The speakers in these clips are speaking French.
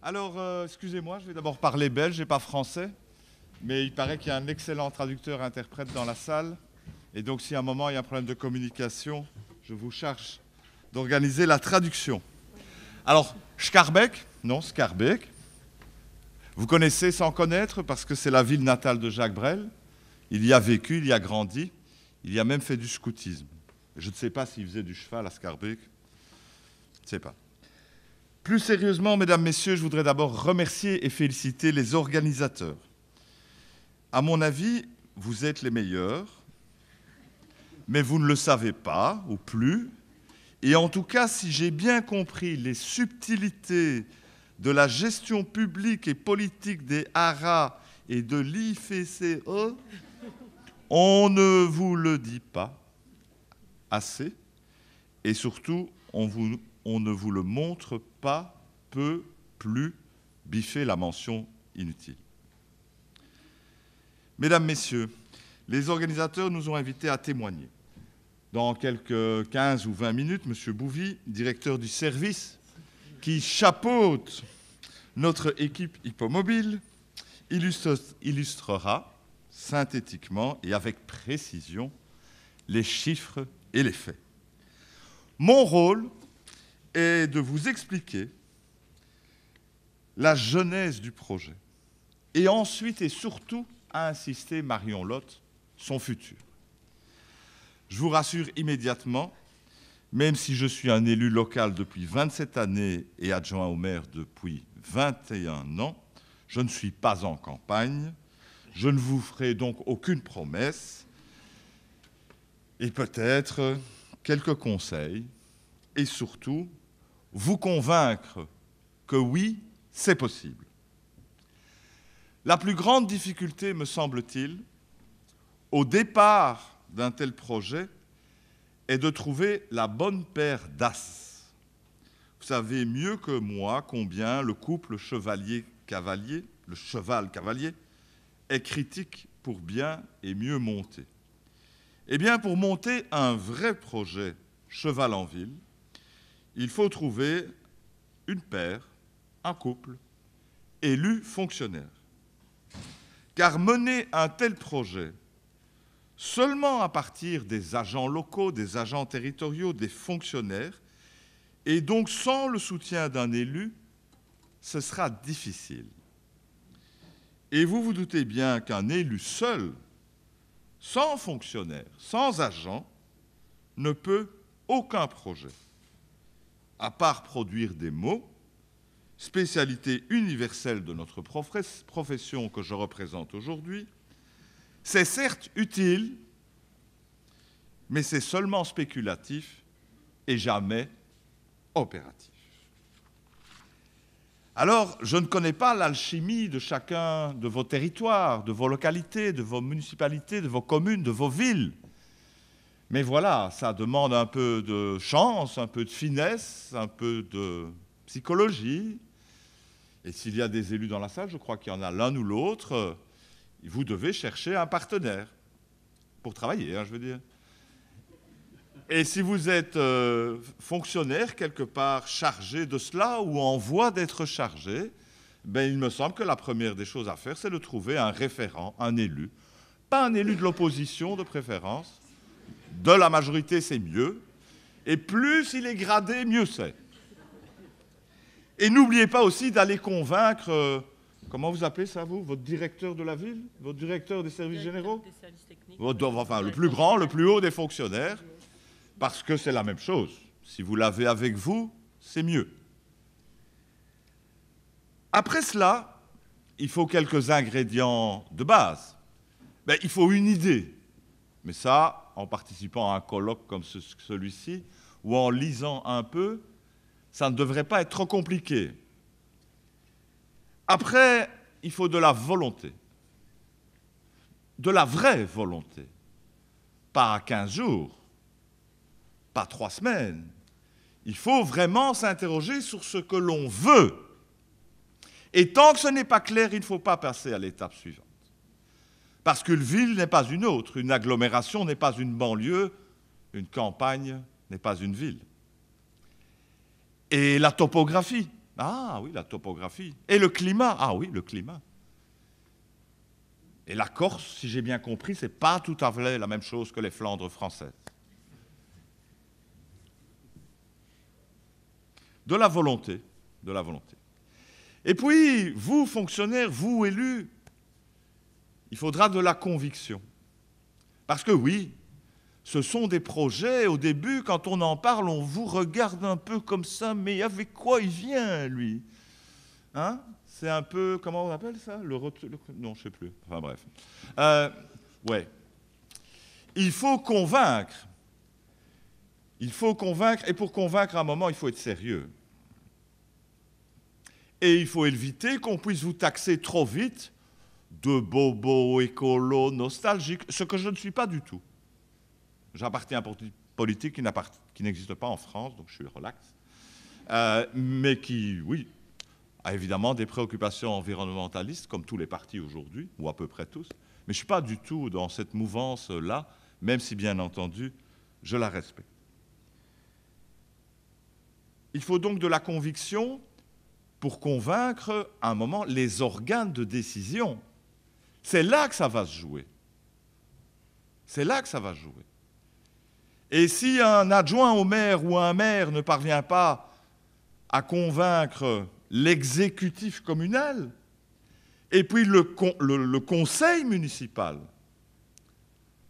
Alors, excusez-moi, je vais d'abord parler belge et pas français, mais il paraît qu'il y a un excellent traducteur-interprète dans la salle, et donc si à un moment il y a un problème de communication, je vous charge d'organiser la traduction. Alors, Schaerbeek, non, Schaerbeek, vous connaissez sans connaître parce que c'est la ville natale de Jacques Brel. Il y a vécu, il y a grandi, il y a même fait du scoutisme. Je ne sais pas s'il faisait du cheval à Schaerbeek, je ne sais pas. Plus sérieusement, mesdames, messieurs, je voudrais d'abord remercier et féliciter les organisateurs. À mon avis, vous êtes les meilleurs, mais vous ne le savez pas, ou plus. Et en tout cas, si j'ai bien compris les subtilités de la gestion publique et politique des haras et de l'IFCE, on ne vous le dit pas assez, et surtout, on ne vous le montre pas, peu plus, biffer la mention inutile. Mesdames, Messieurs, les organisateurs nous ont invités à témoigner. Dans quelques 15 ou 20 minutes, M. Bouvy, directeur du service, qui chapeaute notre équipe hippomobile, illustrera synthétiquement et avec précision les chiffres et les faits. Mon rôle est de vous expliquer la genèse du projet et ensuite et surtout à insister Marion Lotte, son futur. Je vous rassure immédiatement, même si je suis un élu local depuis 27 années et adjoint au maire depuis 21 ans, je ne suis pas en campagne, je ne vous ferai donc aucune promesse et peut-être quelques conseils et surtout vous convaincre que oui, c'est possible. La plus grande difficulté, me semble-t-il, au départ d'un tel projet, est de trouver la bonne paire d'as. Vous savez mieux que moi combien le couple chevalier-cavalier, le cheval-cavalier, est critique pour bien et mieux monter. Eh bien, pour monter un vrai projet cheval en ville, il faut trouver une paire, un couple, élu fonctionnaire. Car mener un tel projet seulement à partir des agents locaux, des agents territoriaux, des fonctionnaires, et donc sans le soutien d'un élu, ce sera difficile. Et vous vous doutez bien qu'un élu seul, sans fonctionnaire, sans agent, ne peut aucun projet, à part produire des mots, spécialité universelle de notre profession que je représente aujourd'hui. C'est certes utile, mais c'est seulement spéculatif et jamais opératif. Alors, je ne connais pas l'alchimie de chacun de vos territoires, de vos localités, de vos municipalités, de vos communes, de vos villes. Mais voilà, ça demande un peu de chance, un peu de finesse, un peu de psychologie. Et s'il y a des élus dans la salle, je crois qu'il y en a l'un ou l'autre, vous devez chercher un partenaire pour travailler, je veux dire. Et si vous êtes fonctionnaire quelque part chargé de cela ou en voie d'être chargé, ben, il me semble que la première des choses à faire, c'est de trouver un référent, un élu. Pas un élu de l'opposition de préférence. De la majorité, c'est mieux. Et plus il est gradé, mieux c'est. Et n'oubliez pas aussi d'aller convaincre, comment vous appelez ça, vous? Votre directeur de la ville? Votre directeur des services généraux? Des services techniques. Enfin, le plus grand, le plus haut des fonctionnaires, parce que c'est la même chose. Si vous l'avez avec vous, c'est mieux. Après cela, il faut quelques ingrédients de base. Ben, il faut une idée. Mais ça, en participant à un colloque comme celui-ci, ou en lisant un peu, ça ne devrait pas être trop compliqué. Après, il faut de la volonté. De la vraie volonté. Pas 15 jours, pas 3 semaines. Il faut vraiment s'interroger sur ce que l'on veut. Et tant que ce n'est pas clair, il ne faut pas passer à l'étape suivante. Parce qu'une ville n'est pas une autre, une agglomération n'est pas une banlieue, une campagne n'est pas une ville. Et la topographie, Ah oui, la topographie. Et le climat. Ah oui, le climat. Et la Corse, si j'ai bien compris, ce n'est pas tout à fait la même chose que les Flandres françaises. De la volonté, de la volonté. Et puis, vous, fonctionnaires, vous, élus, il faudra de la conviction. Parce que oui, ce sont des projets, au début, quand on en parle, on vous regarde un peu comme ça, mais avec quoi il vient, lui? Hein? C'est un peu, comment on appelle ça? Non, je ne sais plus. Enfin bref. Ouais. Il faut convaincre. Il faut convaincre, et pour convaincre à un moment, il faut être sérieux. Et il faut éviter qu'on puisse vous taxer trop vite de bobo, écolo, nostalgique, ce que je ne suis pas du tout. J'appartiens à un parti politique qui n'existe pas en France, donc je suis relax, mais qui, oui, a évidemment des préoccupations environnementalistes, comme tous les partis aujourd'hui, ou à peu près tous, mais je ne suis pas du tout dans cette mouvance-là, même si, bien entendu, je la respecte. Il faut donc de la conviction pour convaincre, à un moment, les organes de décision. C'est là que ça va se jouer. C'est là que ça va se jouer. Et si un adjoint au maire ou un maire ne parvient pas à convaincre l'exécutif communal, et puis le conseil municipal,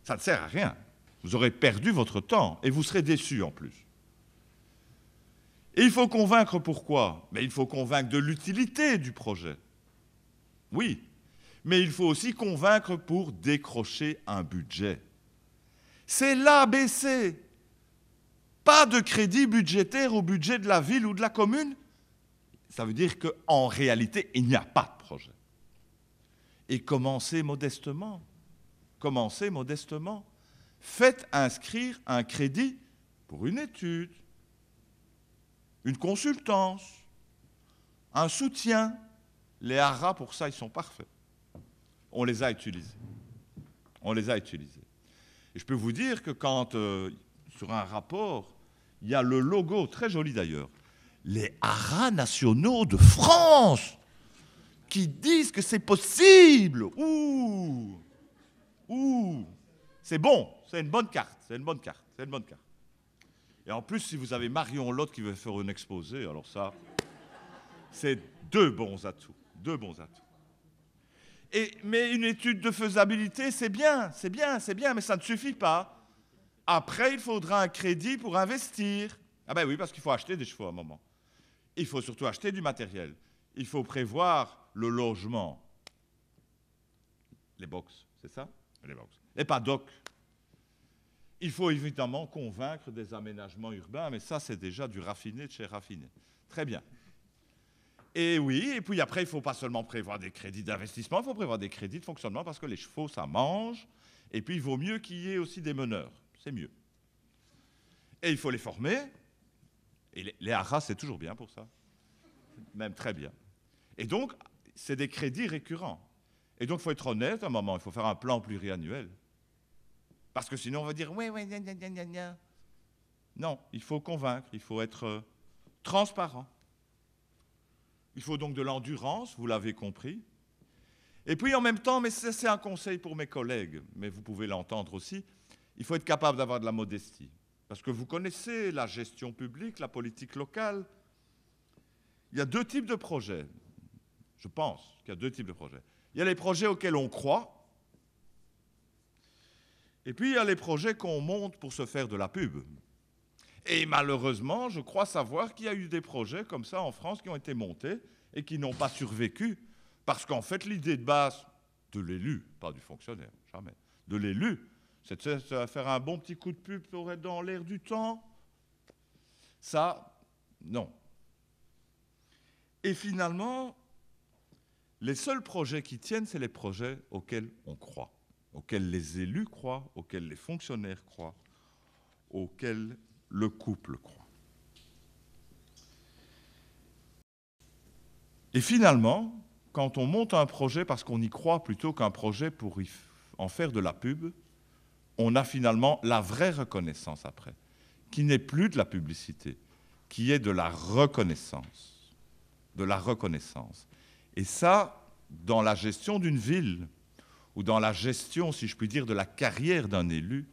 ça ne sert à rien. Vous aurez perdu votre temps et vous serez déçus en plus. Et il faut convaincre pourquoi? Mais il faut convaincre de l'utilité du projet. Oui, mais il faut aussi convaincre pour décrocher un budget. C'est l'ABC. Pas de crédit budgétaire au budget de la ville ou de la commune. Ça veut dire qu'en réalité, il n'y a pas de projet. Et commencez modestement. Commencez modestement. Faites inscrire un crédit pour une étude, une consultance, un soutien. Les haras, pour ça, ils sont parfaits. On les a utilisés. On les a utilisés. Et je peux vous dire que quand, sur un rapport, il y a le logo, très joli d'ailleurs, les haras nationaux de France, qui disent que c'est possible. Ouh, c'est bon, c'est une bonne carte, c'est une bonne carte, c'est une bonne carte. Et en plus, si vous avez Marion Lotte qui veut faire un exposé, alors ça, c'est deux bons atouts, deux bons atouts. Mais une étude de faisabilité, c'est bien, mais ça ne suffit pas. Après, il faudra un crédit pour investir. Ah ben oui, parce qu'il faut acheter des chevaux à un moment. Il faut surtout acheter du matériel. Il faut prévoir le logement. Les box, c'est ça? Les box. Les paddocks. Il faut évidemment convaincre des aménagements urbains, mais ça, c'est déjà du raffiné de chez raffiné. Très bien. Et oui, et puis après, il ne faut pas seulement prévoir des crédits d'investissement, il faut prévoir des crédits de fonctionnement parce que les chevaux, ça mange. Et puis, il vaut mieux qu'il y ait aussi des meneurs. C'est mieux. Et il faut les former. Et les haras, c'est toujours bien pour ça. Même très bien. Et donc, c'est des crédits récurrents. Et donc, il faut être honnête à un moment. Il faut faire un plan pluriannuel. Parce que sinon, on va dire, oui, gna, gna, gna, gna. Non, il faut convaincre. Il faut être transparent. Il faut donc de l'endurance, vous l'avez compris. Et puis en même temps, mais c'est un conseil pour mes collègues, mais vous pouvez l'entendre aussi, il faut être capable d'avoir de la modestie. Parce que vous connaissez la gestion publique, la politique locale. Il y a deux types de projets. Je pense qu'il y a deux types de projets. Il y a les projets auxquels on croit, et puis il y a les projets qu'on monte pour se faire de la pub. Et malheureusement, je crois savoir qu'il y a eu des projets comme ça en France qui ont été montés et qui n'ont pas survécu. Parce qu'en fait, l'idée de base de l'élu, pas du fonctionnaire, jamais, de l'élu, c'est de faire un bon petit coup de pub pour être dans l'air du temps. Ça, non. Et finalement, les seuls projets qui tiennent, c'est les projets auxquels on croit, auxquels les élus croient, auxquels les fonctionnaires croient, auxquels le couple croit. Et finalement, quand on monte un projet parce qu'on y croit plutôt qu'un projet pour en faire de la pub, on a finalement la vraie reconnaissance après, qui n'est plus de la publicité, qui est de la reconnaissance. de la reconnaissance. Et ça, dans la gestion d'une ville, ou dans la gestion, si je puis dire, de la carrière d'un élu,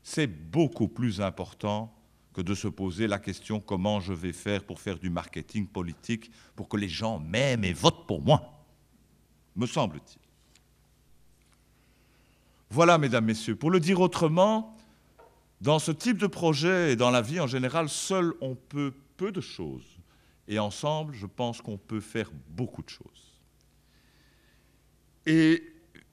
c'est beaucoup plus important que de se poser la question comment je vais faire pour faire du marketing politique pour que les gens m'aiment et votent pour moi, me semble-t-il. Voilà, mesdames, messieurs, pour le dire autrement, dans ce type de projet et dans la vie en général, seul on peut peu de choses. Et ensemble, je pense qu'on peut faire beaucoup de choses. Et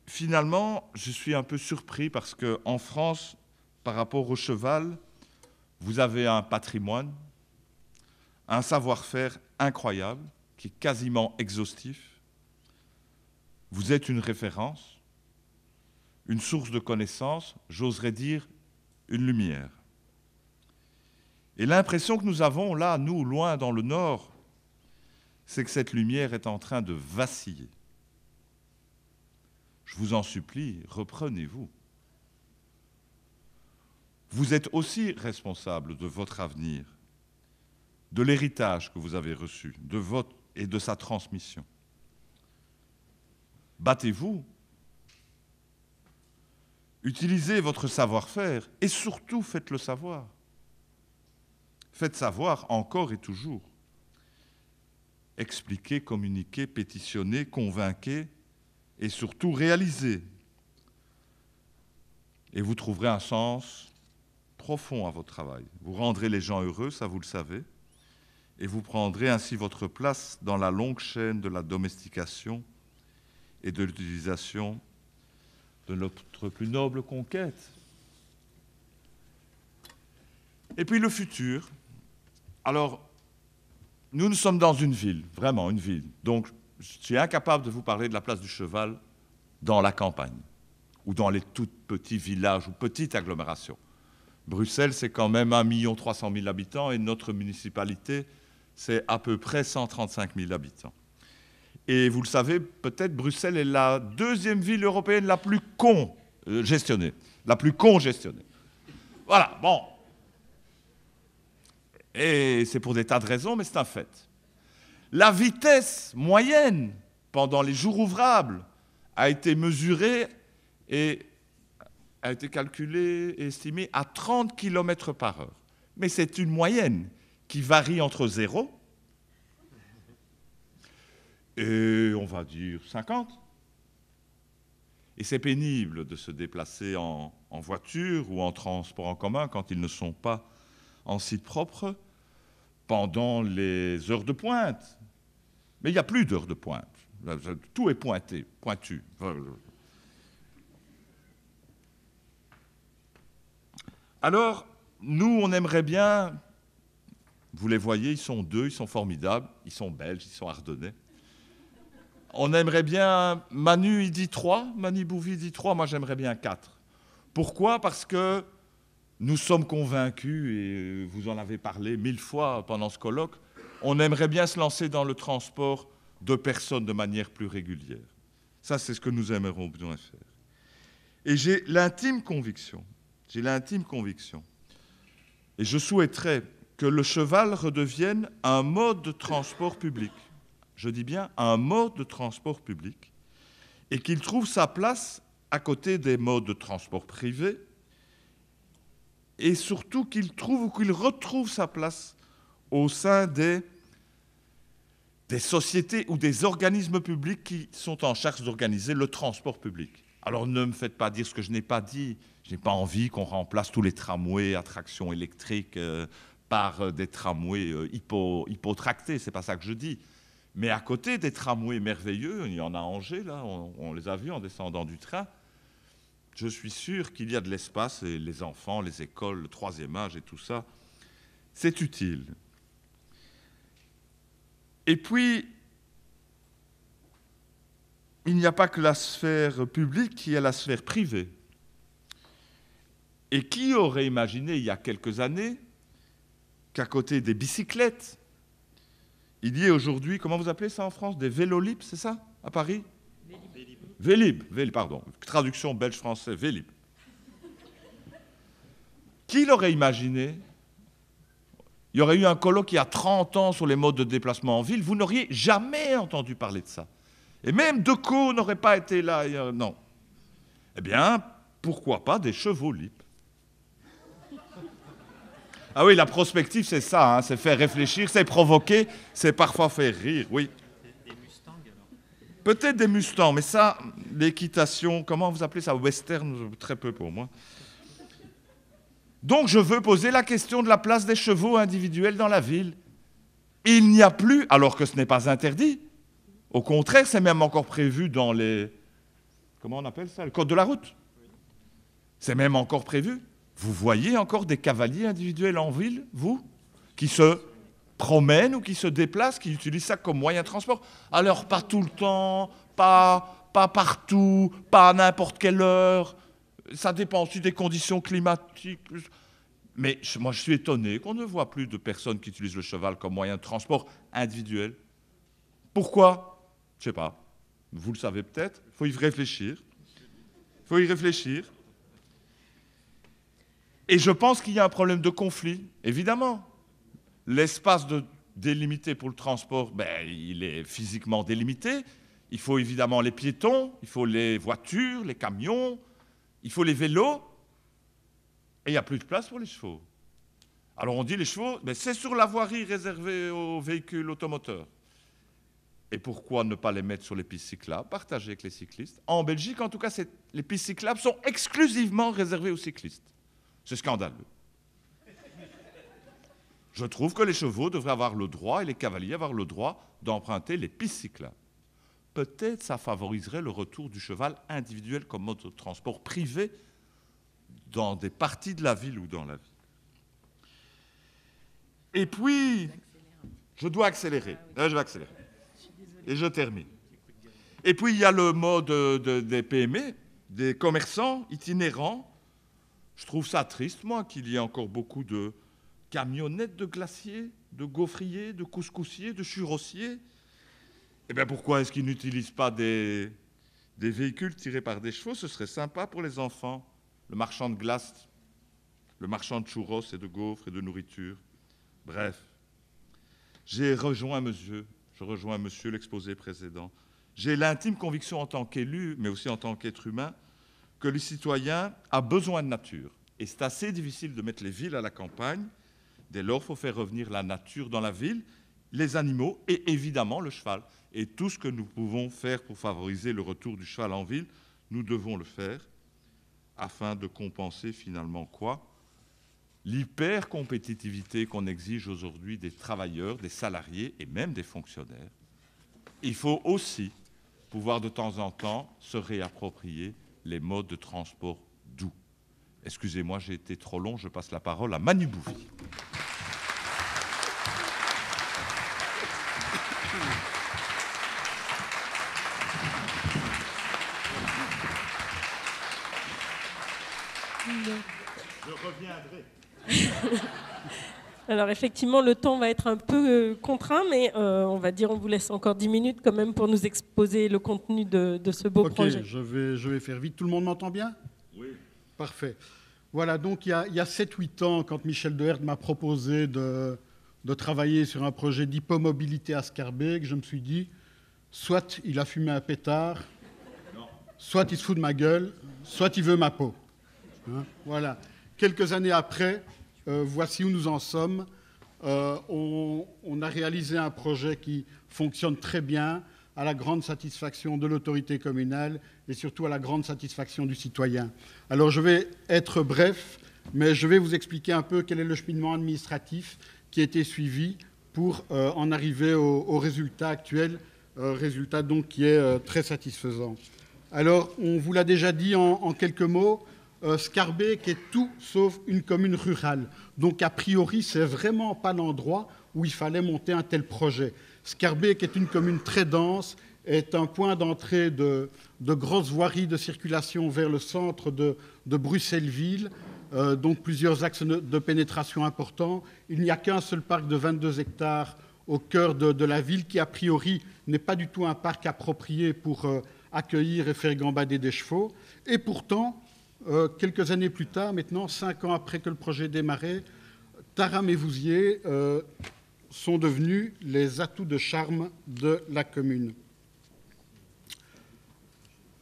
finalement, je suis un peu surpris parce qu'en France, par rapport au cheval, vous avez un patrimoine, un savoir-faire incroyable, qui est quasiment exhaustif. Vous êtes une référence, une source de connaissances, j'oserais dire une lumière. Et l'impression que nous avons là, nous, loin dans le nord, c'est que cette lumière est en train de vaciller. Je vous en supplie, reprenez-vous. Vous êtes aussi responsable de votre avenir, de l'héritage que vous avez reçu, et de sa transmission. Battez-vous, utilisez votre savoir-faire et surtout faites-le savoir. Faites savoir encore et toujours. Expliquez, communiquez, pétitionnez, convainquez et surtout réalisez. Et vous trouverez un sens profond à votre travail. Vous rendrez les gens heureux, ça vous le savez, et vous prendrez ainsi votre place dans la longue chaîne de la domestication et de l'utilisation de notre plus noble conquête. Et puis le futur. Alors, nous sommes dans une ville, vraiment une ville. Donc, je suis incapable de vous parler de la place du cheval dans la campagne ou dans les tout petits villages ou petites agglomérations. Bruxelles, c'est quand même 1 300 000 habitants et notre municipalité, c'est à peu près 135 000 habitants. Et vous le savez, peut-être Bruxelles est la deuxième ville européenne la plus congestionnée. La plus congestionnée. Voilà, bon. Et c'est pour des tas de raisons, mais c'est un fait. La vitesse moyenne pendant les jours ouvrables a été mesurée et a été calculée et estimée à 30 km par heure. Mais c'est une moyenne qui varie entre 0 et, on va dire, 50. Et c'est pénible de se déplacer en voiture ou en transport en commun quand ils ne sont pas en site propre pendant les heures de pointe. Mais il n'y a plus d'heures de pointe. Tout est pointu. Alors, nous, on aimerait bien, vous les voyez, ils sont 2, ils sont formidables, ils sont belges, ils sont ardennais. On aimerait bien, Manu, il dit 3, Manu Bouvi dit 3, moi j'aimerais bien 4. Pourquoi? Parce que nous sommes convaincus, et vous en avez parlé 1000 fois pendant ce colloque, on aimerait bien se lancer dans le transport de personnes de manière plus régulière. Ça, c'est ce que nous aimerions bien faire. Et j'ai l'intime conviction, et je souhaiterais que le cheval redevienne un mode de transport public. Je dis bien un mode de transport public, et qu'il trouve sa place à côté des modes de transport privés, et surtout qu'il retrouve sa place au sein des sociétés ou des organismes publics qui sont en charge d'organiser le transport public. Alors ne me faites pas dire ce que je n'ai pas dit. Je n'ai pas envie qu'on remplace tous les tramways à traction électrique par des tramways hypotractés, c'est pas ça que je dis. Mais à côté des tramways merveilleux, il y en a à Angers, là, on les a vus en descendant du train, je suis sûr qu'il y a de l'espace, et les enfants, les écoles, le troisième âge et tout ça, c'est utile. Et puis, il n'y a pas que la sphère publique, il y a la sphère privée. Et qui aurait imaginé, il y a quelques années, qu'à côté des bicyclettes, il y ait aujourd'hui, comment vous appelez ça en France, des vélos libres, c'est ça, à Paris? Vélib, pardon, traduction belge-français, Vélib. Qui l'aurait imaginé il y aurait eu un colloque il y a 30 ans sur les modes de déplacement en ville, vous n'auriez jamais entendu parler de ça. Et même Decaux n'aurait pas été là. Non. Eh bien, pourquoi pas des chevaux libres? Ah oui, la prospective, c'est ça, hein, c'est faire réfléchir, c'est provoquer, c'est parfois faire rire, oui. Des Mustangs, alors? Peut-être des Mustangs, mais ça, l'équitation, comment vous appelez ça? Western, très peu pour moi. Donc je veux poser la question de la place des chevaux individuels dans la ville. Il n'y a plus, alors que ce n'est pas interdit. Au contraire, c'est même encore prévu dans les... Comment on appelle ça? Le code de la route. C'est même encore prévu. Vous voyez encore des cavaliers individuels en ville, vous, qui se promènent ou qui se déplacent, qui utilisent ça comme moyen de transport? Alors, pas tout le temps, pas partout, pas à n'importe quelle heure. Ça dépend aussi des conditions climatiques. Mais moi, je suis étonné qu'on ne voit plus de personnes qui utilisent le cheval comme moyen de transport individuel. Pourquoi? Je ne sais pas. Vous le savez peut-être. Il faut y réfléchir. Il faut y réfléchir. Et je pense qu'il y a un problème de conflit, évidemment. L'espace délimité pour le transport, il est physiquement délimité. Il faut évidemment les piétons, il faut les voitures, les camions, il faut les vélos. Et il n'y a plus de place pour les chevaux. Alors on dit les chevaux, c'est sur la voirie réservée aux véhicules automoteurs. Et pourquoi ne pas les mettre sur les pistes cyclables, partagées avec les cyclistes? En Belgique, en tout cas, les pistes cyclables sont exclusivement réservées aux cyclistes. C'est scandaleux. Je trouve que les chevaux devraient avoir le droit, et les cavaliers avoir le droit, d'emprunter les pistes cyclables. Peut-être ça favoriserait le retour du cheval individuel comme mode de transport privé dans des parties de la ville ou dans la ville. Et puis, je dois accélérer. Là, je vais accélérer. Et je termine. Et puis, il y a le mode des PME, des commerçants itinérants. Je trouve ça triste, moi, qu'il y ait encore beaucoup de camionnettes de glaciers, de gaufriers, de couscoussiers, de churrossiers. Eh bien, pourquoi est-ce qu'ils n'utilisent pas des véhicules tirés par des chevaux? Ce serait sympa pour les enfants. Le marchand de glace, le marchand de churros et de gaufres et de nourriture. Bref, je rejoins monsieur l'exposé précédent. J'ai l'intime conviction en tant qu'élu, mais aussi en tant qu'être humain, que le citoyen a besoin de nature. Et c'est assez difficile de mettre les villes à la campagne. Dès lors, il faut faire revenir la nature dans la ville, les animaux et évidemment le cheval. Et tout ce que nous pouvons faire pour favoriser le retour du cheval en ville, nous devons le faire afin de compenser finalement quoi? L'hyper-compétitivité qu'on exige aujourd'hui des travailleurs, des salariés et même des fonctionnaires. Il faut aussi pouvoir de temps en temps se réapproprier les modes de transport doux. Excusez-moi, j'ai été trop long, je passe la parole à Manu Bouvy. Je reviendrai. Alors effectivement, le temps va être un peu contraint, mais on vous laisse encore 10 minutes quand même pour nous exposer le contenu de ce beau projet. Je vais faire vite. Tout le monde m'entend bien? Oui. Parfait. Voilà, donc il y a 7-8 ans, quand Michel Deherdt m'a proposé de travailler sur un projet d'hypomobilité à Scarbeck, je me suis dit, soit il a fumé un pétard, soit il se fout de ma gueule, soit il veut ma peau. Hein, voilà. Quelques années après, voici où nous en sommes. On a réalisé un projet qui fonctionne très bien, à la grande satisfaction de l'autorité communale et surtout à la grande satisfaction du citoyen. Alors je vais être bref, mais je vais vous expliquer un peu quel est le cheminement administratif qui a été suivi pour en arriver au résultat actuel, résultat donc qui est très satisfaisant. Alors, on vous l'a déjà dit en quelques mots, Scarbeck est tout sauf une commune rurale. Donc, a priori, c'est vraiment pas l'endroit où il fallait monter un tel projet. Scarbeck est une commune très dense, est un point d'entrée de grosses voiries de circulation vers le centre de Bruxelles-Ville, donc plusieurs axes de pénétration importants. Il n'y a qu'un seul parc de 22 hectares au cœur de la ville qui, a priori, n'est pas du tout un parc approprié pour accueillir et faire gambader des chevaux. Et pourtant, quelques années plus tard, maintenant 5 ans après que le projet démarrait, Taram et Vouziers sont devenus les atouts de charme de la commune.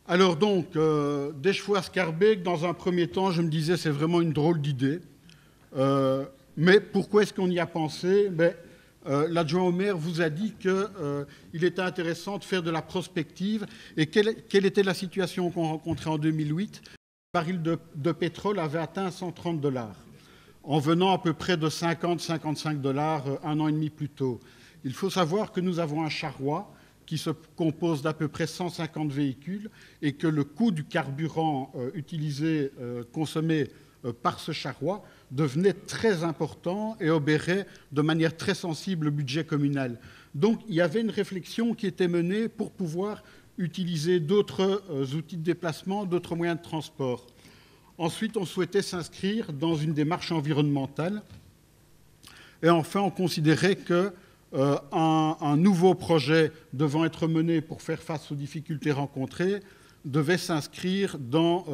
Alors donc, des chevaux à Schaerbeek, dans un premier temps, je me disais, c'est vraiment une drôle d'idée. Mais pourquoi est-ce qu'on y a pensé? L'adjoint au maire vous a dit qu'il était intéressant de faire de la prospective. Et quelle était la situation qu'on rencontrait en 2008? Le baril de pétrole avait atteint $130, en venant à peu près de 50-55 un an et demi plus tôt. Il faut savoir que nous avons un charroi qui se compose d'à peu près 150 véhicules et que le coût du carburant utilisé, consommé par ce charroi devenait très important et obérait de manière très sensible le budget communal. Donc il y avait une réflexion qui était menée pour pouvoir utiliser d'autres outils de déplacement, d'autres moyens de transport. Ensuite, on souhaitait s'inscrire dans une démarche environnementale. Et enfin, on considérait que un nouveau projet devant être mené pour faire face aux difficultés rencontrées devait s'inscrire dans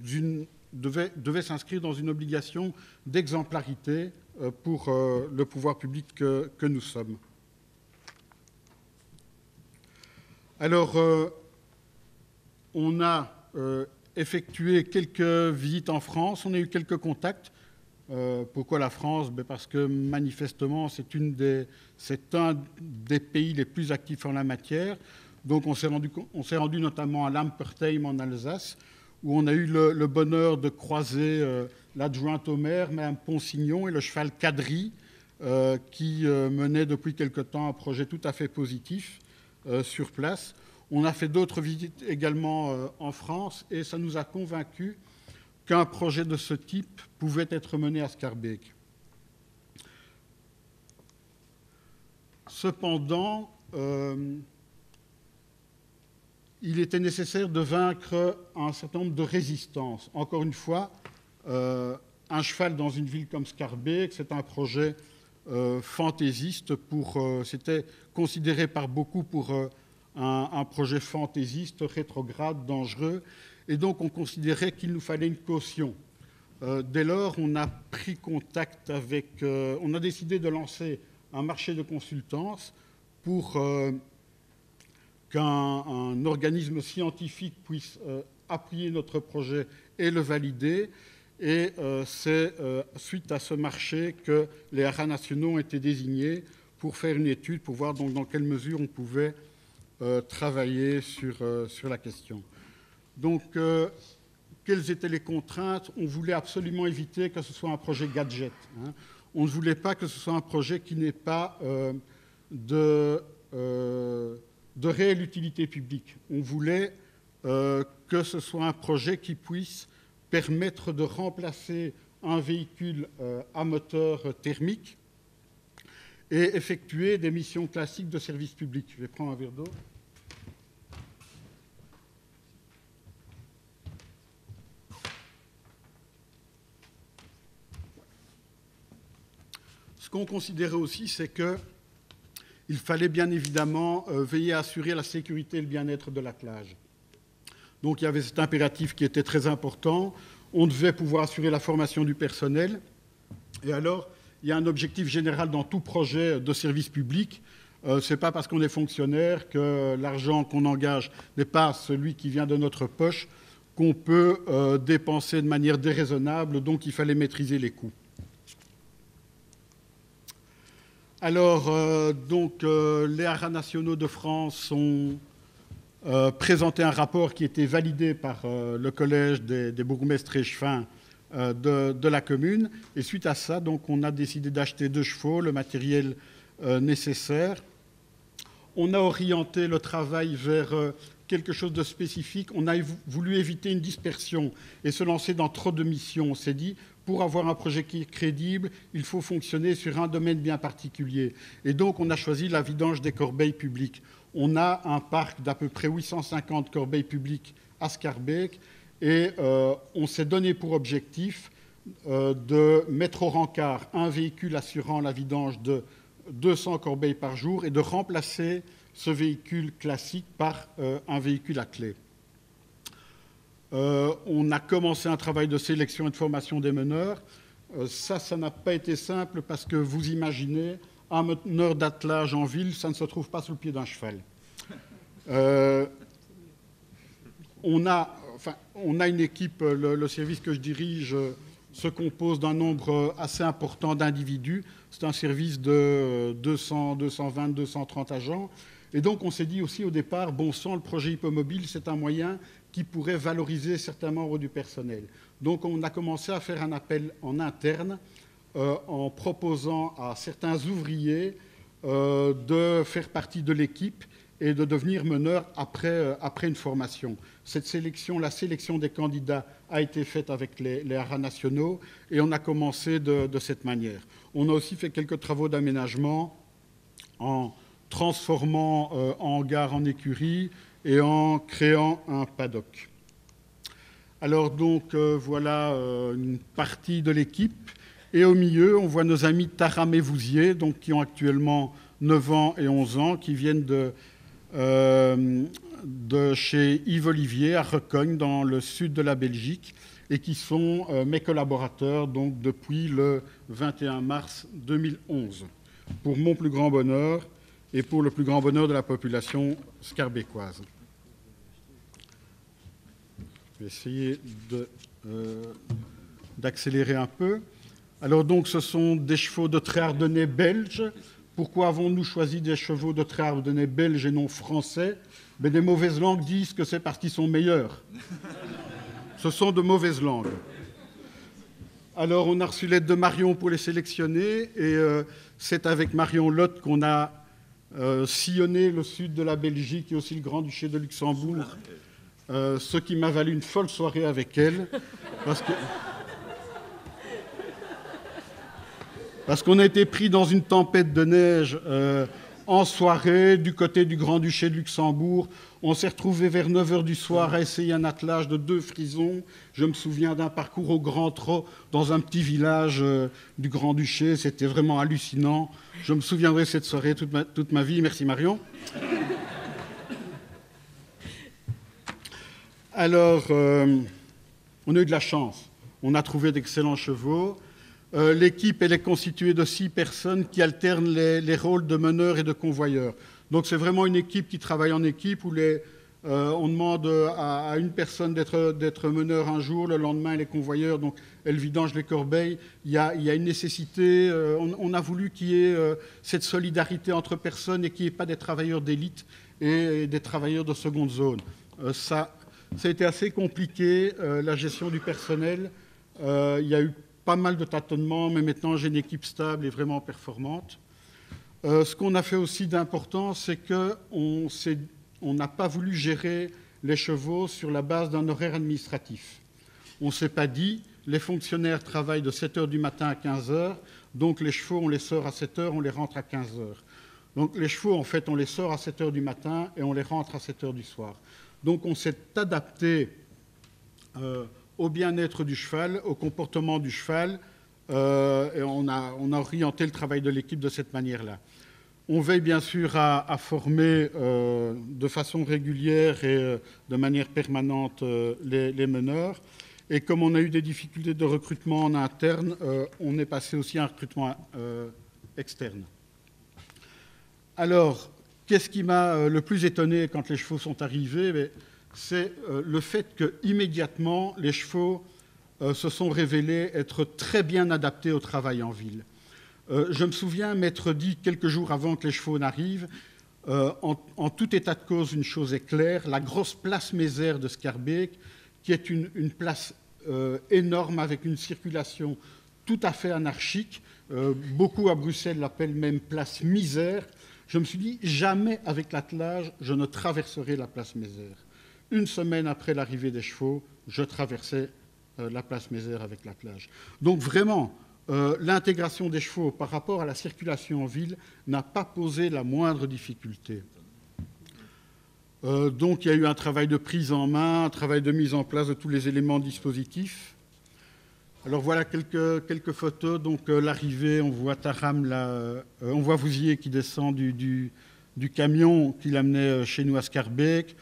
une obligation d'exemplarité pour le pouvoir public que nous sommes. Alors, on a effectué quelques visites en France, on a eu quelques contacts. Pourquoi la France? Parce que manifestement, c'est un des pays les plus actifs en la matière. Donc on s'est rendu notamment à Lampertheim en Alsace, où on a eu le bonheur de croiser l'adjointe au maire, Mme Ponsignon, et le cheval Cadry, qui menait depuis quelque temps un projet tout à fait positif sur place. On a fait d'autres visites également en France, et ça nous a convaincus qu'un projet de ce type pouvait être mené à Schaerbeek. Cependant, il était nécessaire de vaincre un certain nombre de résistances. Encore une fois, un cheval dans une ville comme Schaerbeek, c'est un projet fantaisiste. C'était considéré par beaucoup pour un projet fantaisiste, rétrograde, dangereux. Et donc, on considérait qu'il nous fallait une caution. Dès lors, on a pris contact avec... on a décidé de lancer un marché de consultance pour qu'un organisme scientifique puisse appuyer notre projet et le valider. Et c'est suite à ce marché que les haras nationaux ont été désignés pour faire une étude, pour voir donc dans quelle mesure on pouvait travailler sur la question. Donc, quelles étaient les contraintes? On voulait absolument éviter que ce soit un projet gadget. On ne voulait pas que ce soit un projet qui n'ait pas de réelle utilité publique. On voulait que ce soit un projet qui puisse permettre de remplacer un véhicule à moteur thermique et effectuer des missions classiques de service public. Je vais prendre un verre d'eau. Ce qu'on considérait aussi, c'est qu'il fallait bien évidemment veiller à assurer la sécurité et le bien-être de l'attelage. Donc il y avait cet impératif qui était très important. On devait pouvoir assurer la formation du personnel. Et alors, il y a un objectif général dans tout projet de service public. Ce n'est pas parce qu'on est fonctionnaire que l'argent qu'on engage n'est pas celui qui vient de notre poche qu'on peut dépenser de manière déraisonnable. Donc il fallait maîtriser les coûts. Alors, les haras nationaux de France ont présenté un rapport qui était validé par le collège des bourgmestres échevins de la commune. Et suite à ça, donc, on a décidé d'acheter 2 chevaux, le matériel nécessaire. On a orienté le travail vers quelque chose de spécifique. On a voulu éviter une dispersion et se lancer dans trop de missions. On s'est dit, pour avoir un projet qui est crédible, il faut fonctionner sur un domaine bien particulier. Et donc, on a choisi la vidange des corbeilles publiques. On a un parc d'à peu près 850 corbeilles publiques à Schaerbeek et on s'est donné pour objectif de mettre au rencard un véhicule assurant la vidange de 200 corbeilles par jour et de remplacer ce véhicule classique par un véhicule à clé. On a commencé un travail de sélection et de formation des meneurs. Ça n'a pas été simple parce que vous imaginez, un meneur d'attelage en ville, ça ne se trouve pas sous le pied d'un cheval. On a une équipe, le service que je dirige se compose d'un nombre assez important d'individus. C'est un service de 200, 220, 230 agents. Et donc, on s'est dit aussi au départ, bon sang, le projet Hippomobile, c'est un moyen qui pourrait valoriser certains membres du personnel. Donc, on a commencé à faire un appel en interne en proposant à certains ouvriers de faire partie de l'équipe et de devenir meneur après une formation. La sélection des candidats a été faite avec les haras nationaux et on a commencé de cette manière. On a aussi fait quelques travaux d'aménagement en transformant hangar en écurie et en créant un paddock. Alors donc, voilà une partie de l'équipe. Et au milieu, on voit nos amis Taram et Vouzier, donc, qui ont actuellement 9 ans et 11 ans, qui viennent de chez Yves Olivier à Recogne, dans le sud de la Belgique, et qui sont mes collaborateurs donc, depuis le 21 mars 2011, pour mon plus grand bonheur et pour le plus grand bonheur de la population scarbécoise. Je vais essayer d'accélérer un peu. Alors donc, ce sont des chevaux de trait ardennais belges. Pourquoi avons-nous choisi des chevaux de trait ardennais belges et non français? Mais des mauvaises langues disent que c'est parce qu'ils sont meilleurs. Ce sont de mauvaises langues. Alors, on a reçu l'aide de Marion pour les sélectionner, et c'est avec Marion Lotte qu'on a sillonné le sud de la Belgique et aussi le Grand-Duché de Luxembourg, ce qui m'a valu une folle soirée avec elle, parce qu'on a été pris dans une tempête de neige en soirée du côté du Grand-Duché de Luxembourg. On s'est retrouvé vers 9h du soir à essayer un attelage de 2 frisons. Je me souviens d'un parcours au grand trot dans un petit village du Grand-Duché. C'était vraiment hallucinant. Je me souviendrai de cette soirée toute ma vie. Merci Marion. Alors, on a eu de la chance. On a trouvé d'excellents chevaux. L'équipe, elle est constituée de 6 personnes qui alternent les rôles de meneur et de convoyeur. Donc, c'est vraiment une équipe qui travaille en équipe où on demande à une personne d'être meneur un jour, le lendemain, elle est convoyeur, donc elle vidange les corbeilles. Il y a une nécessité, on a voulu qu'il y ait cette solidarité entre personnes et qu'il n'y ait pas des travailleurs d'élite et des travailleurs de seconde zone. Ça a été assez compliqué, la gestion du personnel. Il y a eu pas mal de tâtonnements, mais maintenant j'ai une équipe stable et vraiment performante. Ce qu'on a fait aussi d'important, c'est qu'on n'a pas voulu gérer les chevaux sur la base d'un horaire administratif. On ne s'est pas dit, les fonctionnaires travaillent de 7h du matin à 15h, donc les chevaux, on les sort à 7h, on les rentre à 15h. Donc les chevaux, en fait, on les sort à 7h du matin et on les rentre à 7h du soir. Donc on s'est adapté au bien-être du cheval, au comportement du cheval, et on a orienté le travail de l'équipe de cette manière-là. On veille bien sûr à former de façon régulière et de manière permanente les meneurs. Et comme on a eu des difficultés de recrutement en interne, on est passé aussi à un recrutement externe. Alors, qu'est-ce qui m'a le plus étonné quand les chevaux sont arrivés? C'est le fait qu'immédiatement, les chevaux se sont révélés être très bien adaptés au travail en ville. Je me souviens m'être dit, quelques jours avant que les chevaux n'arrivent, en tout état de cause, une chose est claire, la grosse place Mézère de Schaerbeek, qui est une place énorme avec une circulation tout à fait anarchique, beaucoup à Bruxelles l'appellent même place Misère. Je me suis dit, jamais avec l'attelage, je ne traverserai la place Mézère. Une semaine après l'arrivée des chevaux, je traversais la place Mézère avec l'attelage. Donc vraiment, l'intégration des chevaux par rapport à la circulation en ville n'a pas posé la moindre difficulté. Donc il y a eu un travail de prise en main, un travail de mise en place de tous les éléments dispositifs. Alors voilà quelques photos. Donc l'arrivée, on voit Taram, on voit Vouzier qui descend du camion qui l'amenait chez nous à Schaerbeek.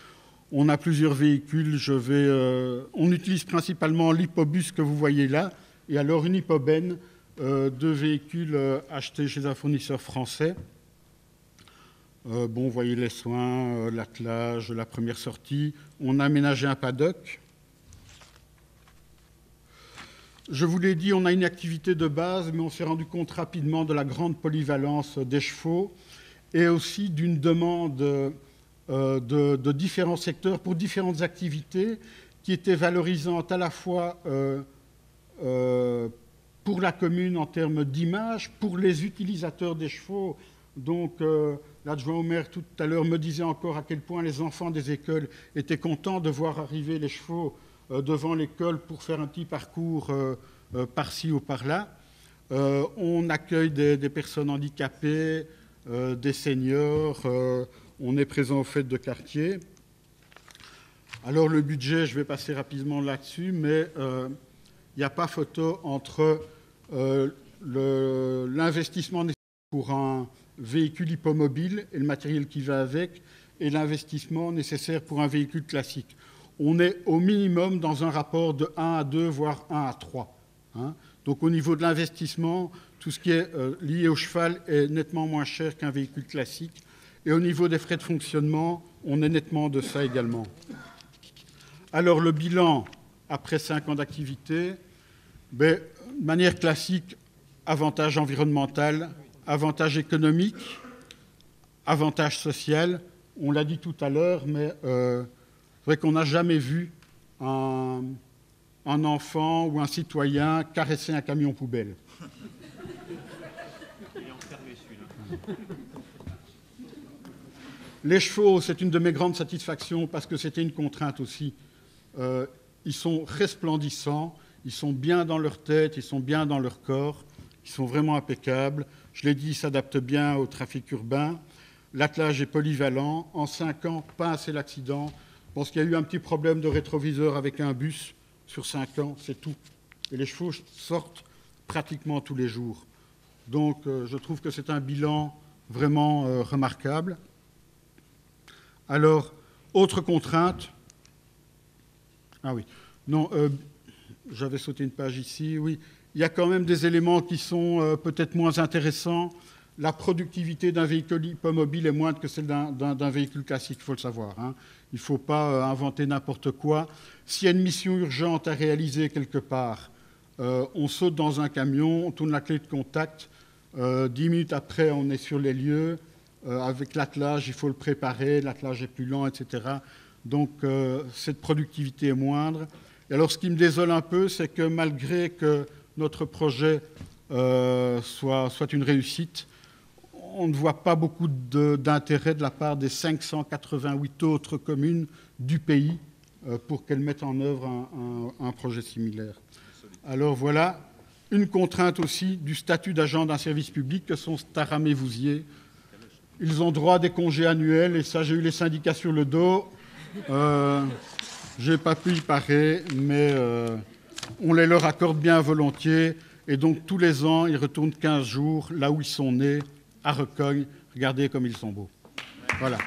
On a plusieurs véhicules. On utilise principalement l'hippobus que vous voyez là, Et alors une hypobène, 2 véhicules achetés chez un fournisseur français. Bon, vous voyez les soins, l'attelage, la première sortie. On a aménagé un paddock. Je vous l'ai dit, on a une activité de base, mais on s'est rendu compte rapidement de la grande polyvalence des chevaux et aussi d'une demande de différents secteurs pour différentes activités qui étaient valorisantes à la fois pour la commune en termes d'image, pour les utilisateurs des chevaux. Donc, l'adjoint au maire tout à l'heure me disait encore à quel point les enfants des écoles étaient contents de voir arriver les chevaux devant l'école pour faire un petit parcours par-ci ou par-là. On accueille des personnes handicapées, des seniors, on est présent aux fêtes de quartier. Alors le budget, je vais passer rapidement là-dessus, mais il n'y a pas photo entre l'investissement nécessaire pour un véhicule hippomobile et le matériel qui va avec, et l'investissement nécessaire pour un véhicule classique. On est au minimum dans un rapport de 1 à 2, voire 1 à 3. Hein. Donc au niveau de l'investissement, tout ce qui est lié au cheval est nettement moins cher qu'un véhicule classique. Et au niveau des frais de fonctionnement, on est nettement de ça également. Alors le bilan, après 5 ans d'activité, de manière classique, avantage environnemental, avantage économique, avantage social. On l'a dit tout à l'heure, mais c'est vrai qu'on n'a jamais vu un enfant ou un citoyen caresser un camion poubelle. Les chevaux, c'est une de mes grandes satisfactions parce que c'était une contrainte aussi. Ils sont resplendissants, ils sont bien dans leur tête, ils sont bien dans leur corps, ils sont vraiment impeccables. Je l'ai dit, ils s'adaptent bien au trafic urbain. L'attelage est polyvalent. En 5 ans, pas un seul accident. Je pense qu'il y a eu un petit problème de rétroviseur avec un bus sur 5 ans, c'est tout. Et les chevaux sortent pratiquement tous les jours. Donc, je trouve que c'est un bilan vraiment remarquable. Alors, autre contrainte. Ah oui, non, j'avais sauté une page ici, oui. Il y a quand même des éléments qui sont peut-être moins intéressants. La productivité d'un véhicule hippomobile est moindre que celle d'un véhicule classique, il faut le savoir. Hein. Il ne faut pas inventer n'importe quoi. S'il y a une mission urgente à réaliser quelque part, on saute dans un camion, on tourne la clé de contact, 10 minutes après, on est sur les lieux. Avec l'attelage, il faut le préparer, l'attelage est plus lent, etc. Donc, cette productivité est moindre. Et alors, ce qui me désole un peu, c'est que malgré que notre projet soit une réussite, on ne voit pas beaucoup d'intérêt de la part des 588 autres communes du pays pour qu'elles mettent en œuvre un projet similaire. Alors voilà, une contrainte aussi du statut d'agent d'un service public que sont Staram et Vouziers. Ils ont droit à des congés annuels, et ça, j'ai eu les syndicats sur le dos. Je n'ai pas pu y parer, mais on les leur accorde bien volontiers. Et donc, tous les ans, ils retournent 15 jours là où ils sont nés, à Recogne. Regardez comme ils sont beaux. Voilà.